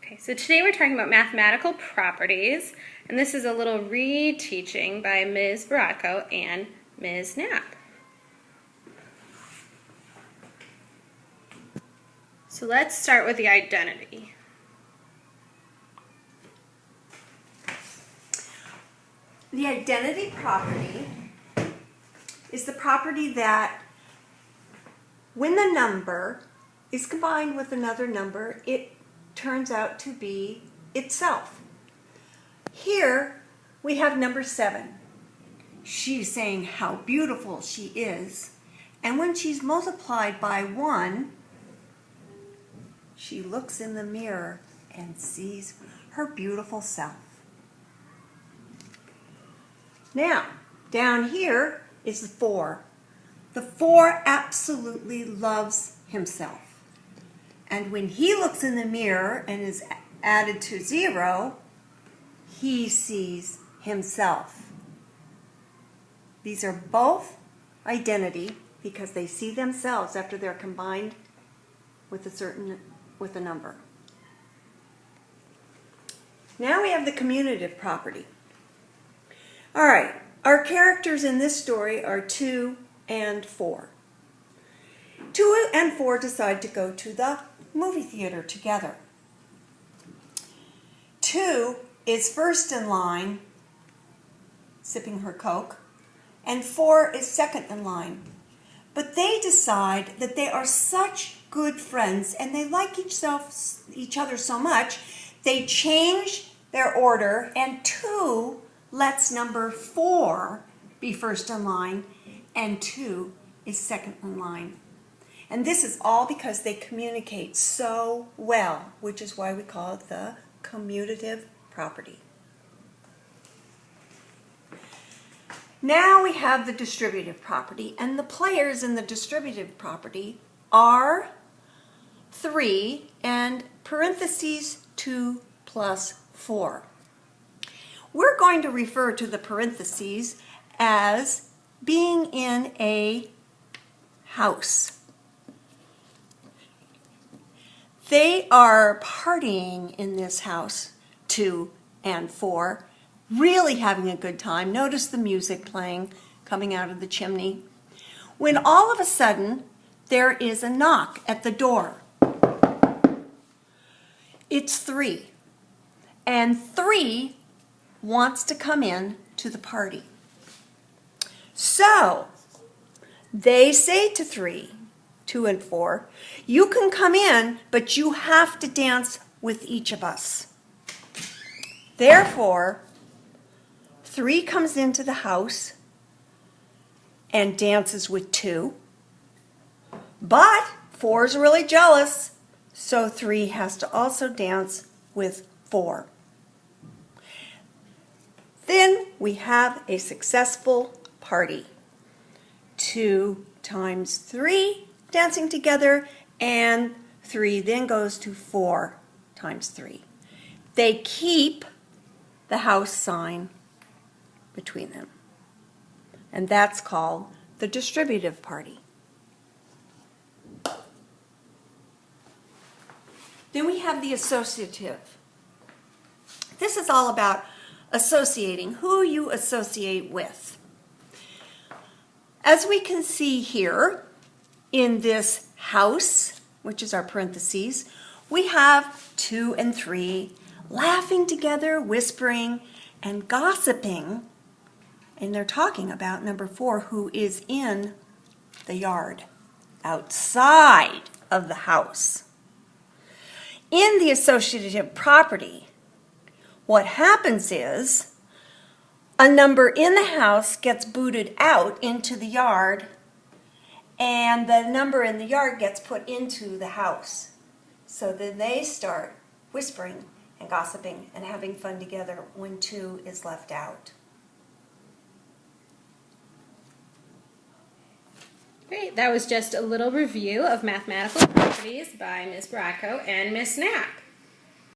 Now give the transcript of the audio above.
Okay, so today we're talking about mathematical properties, and this is a little reteaching by Ms. Brodko and Ms. Knapp. So let's start with the identity. The identity property is the property that when the number is combined with another number, it turns out to be itself. Here we have number 7. She's saying how beautiful she is, and when she's multiplied by 1, she looks in the mirror and sees her beautiful self. Now, down here is the 4. The 4 absolutely loves himself. And when he looks in the mirror and is added to 0, he sees himself. These are both identity because they see themselves after they're combined with a number. Now we have the commutative property. All right, our characters in this story are 2 and 4. 2 and 4 decide to go to the movie theater together. 2 is first in line, sipping her Coke, and 4 is second in line. But they decide that they are such good friends and they like each other so much, they change their order, and 2 lets number 4 be first in line and 2 is second in line. And this is all because they communicate so well, which is why we call it the commutative property. Now we have the distributive property, and the players in the distributive property are 3 and parentheses 2 plus 4. We're going to refer to the parentheses as being in a house. They are partying in this house, 2 and 4, really having a good time. Notice the music playing, coming out of the chimney. When all of a sudden, there is a knock at the door. It's 3, and 3 wants to come in to the party. So, they say to 3, 2 and 4, you can come in, but you have to dance with each of us. Therefore, 3 comes into the house and dances with 2, but 4 is really jealous, so 3 has to also dance with 4. Then we have a successful party. 2 times 3 dancing together, and 3 then goes to 4 times 3. They keep the house sign between them, and that's called the distributive party. Then we have the associative. This is all about associating, who you associate with. As we can see here in this house, which is our parentheses, we have 2 and 3 laughing together, whispering, and gossiping, and they're talking about number 4, who is in the yard, outside of the house. In the associative property, what happens is a number in the house gets booted out into the yard, and the number in the yard gets put into the house. So then they start whispering and gossiping and having fun together when 2 is left out. Great, that was just a little review of mathematical properties by Ms. Brodko and Ms. Knapp.